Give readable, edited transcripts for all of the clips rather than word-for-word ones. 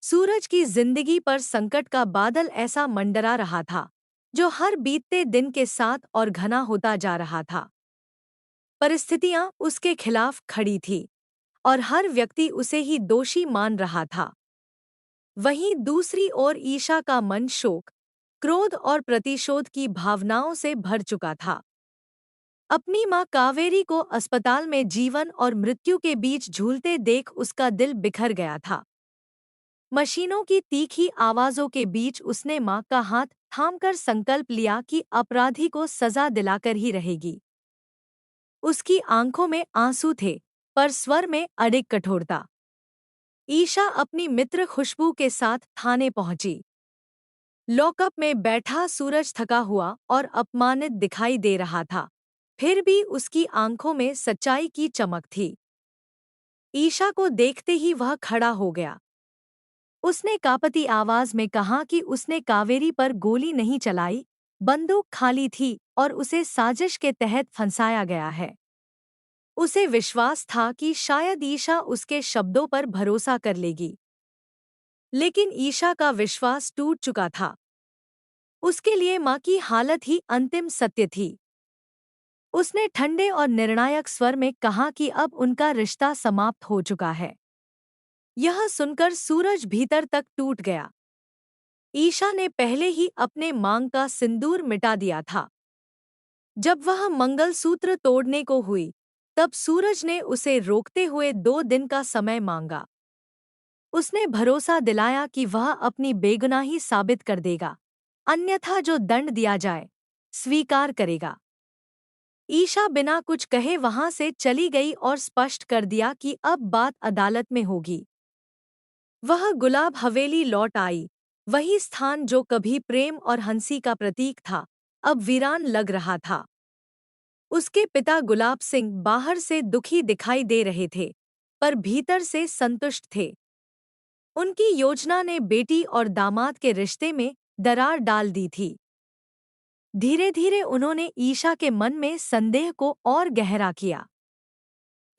सूरज की जिंदगी पर संकट का बादल ऐसा मंडरा रहा था, जो हर बीतते दिन के साथ और घना होता जा रहा था। परिस्थितियां उसके खिलाफ खड़ी थी और हर व्यक्ति उसे ही दोषी मान रहा था। वहीं दूसरी ओर ईशा का मन शोक, क्रोध और प्रतिशोध की भावनाओं से भर चुका था। अपनी मां कावेरी को अस्पताल में जीवन और मृत्यु के बीच झूलते देख उसका दिल बिखर गया था। मशीनों की तीखी आवाजों के बीच उसने मां का हाथ थामकर संकल्प लिया कि अपराधी को सजा दिलाकर ही रहेगी। उसकी आंखों में आंसू थे, पर स्वर में अडिग कठोरता। ईशा अपनी मित्र खुशबू के साथ थाने पहुंची। लॉकअप में बैठा सूरज थका हुआ और अपमानित दिखाई दे रहा था, फिर भी उसकी आंखों में सच्चाई की चमक थी। ईशा को देखते ही वह खड़ा हो गया। उसने कांपती आवाज में कहा कि उसने कावेरी पर गोली नहीं चलाई, बंदूक खाली थी और उसे साजिश के तहत फंसाया गया है। उसे विश्वास था कि शायद ईशा उसके शब्दों पर भरोसा कर लेगी, लेकिन ईशा का विश्वास टूट चुका था। उसके लिए मां की हालत ही अंतिम सत्य थी। उसने ठंडे और निर्णायक स्वर में कहा कि अब उनका रिश्ता समाप्त हो चुका है। यह सुनकर सूरज भीतर तक टूट गया। ईशा ने पहले ही अपने मांग का सिंदूर मिटा दिया था। जब वह मंगलसूत्र तोड़ने को हुई, तब सूरज ने उसे रोकते हुए 2 दिन का समय मांगा। उसने भरोसा दिलाया कि वह अपनी बेगुनाही साबित कर देगा, अन्यथा जो दंड दिया जाए, स्वीकार करेगा। ईशा बिना कुछ कहे वहां से चली गई और स्पष्ट कर दिया कि अब बात अदालत में होगी। वह गुलाब हवेली लौट आई, वही स्थान जो कभी प्रेम और हंसी का प्रतीक था, अब वीरान लग रहा था। उसके पिता गुलाब सिंह बाहर से दुखी दिखाई दे रहे थे, पर भीतर से संतुष्ट थे। उनकी योजना ने बेटी और दामाद के रिश्ते में दरार डाल दी थी। धीरे धीरे उन्होंने ईशा के मन में संदेह को और गहरा किया।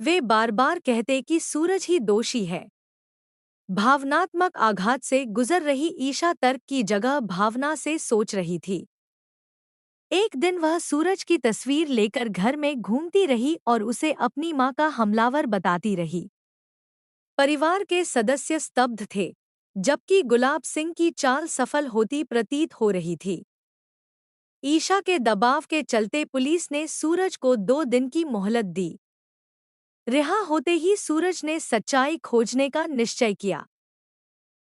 वे बार बार कहते कि सूरज ही दोषी है। भावनात्मक आघात से गुजर रही ईशा तर्क की जगह भावना से सोच रही थी। एक दिन वह सूरज की तस्वीर लेकर घर में घूमती रही और उसे अपनी मां का हमलावर बताती रही। परिवार के सदस्य स्तब्ध थे, जबकि गुलाब सिंह की चाल सफल होती प्रतीत हो रही थी। ईशा के दबाव के चलते पुलिस ने सूरज को 2 दिन की मोहलत दी। रिहा होते ही सूरज ने सच्चाई खोजने का निश्चय किया।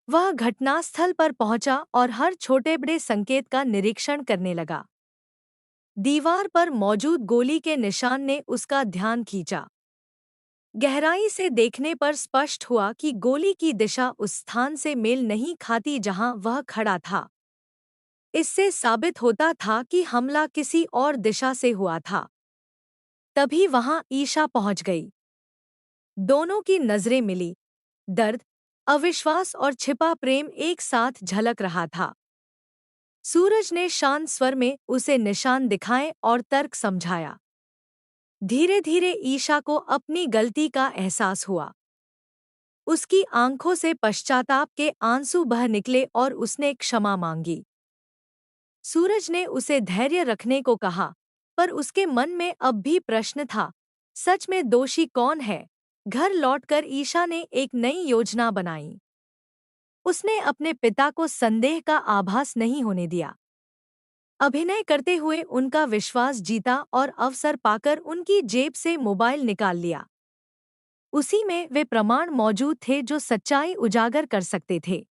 वह घटनास्थल पर पहुंचा और हर छोटे बड़े संकेत का निरीक्षण करने लगा। दीवार पर मौजूद गोली के निशान ने उसका ध्यान खींचा। गहराई से देखने पर स्पष्ट हुआ कि गोली की दिशा उस स्थान से मेल नहीं खाती जहां वह खड़ा था। इससे साबित होता था कि हमला किसी और दिशा से हुआ था। तभी वहां ईशा पहुंच गई। दोनों की नजरें मिली। दर्द, अविश्वास और छिपा प्रेम एक साथ झलक रहा था। सूरज ने शांत स्वर में उसे निशान दिखाए और तर्क समझाया। धीरे धीरे ईशा को अपनी गलती का एहसास हुआ। उसकी आंखों से पश्चाताप के आंसू बह निकले और उसने क्षमा मांगी। सूरज ने उसे धैर्य रखने को कहा, पर उसके मन में अब भी प्रश्न था, सच में दोषी कौन है? घर लौटकर ईशा ने एक नई योजना बनाई। उसने अपने पिता को संदेह का आभास नहीं होने दिया। अभिनय करते हुए उनका विश्वास जीता और अवसर पाकर उनकी जेब से मोबाइल निकाल लिया। उसी में वे प्रमाण मौजूद थे जो सच्चाई उजागर कर सकते थे।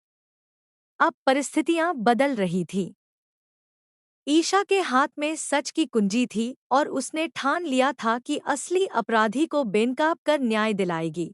अब परिस्थितियां बदल रही थीं। ईशा के हाथ में सच की कुंजी थी और उसने ठान लिया था कि असली अपराधी को बेनकाब कर न्याय दिलाएगी।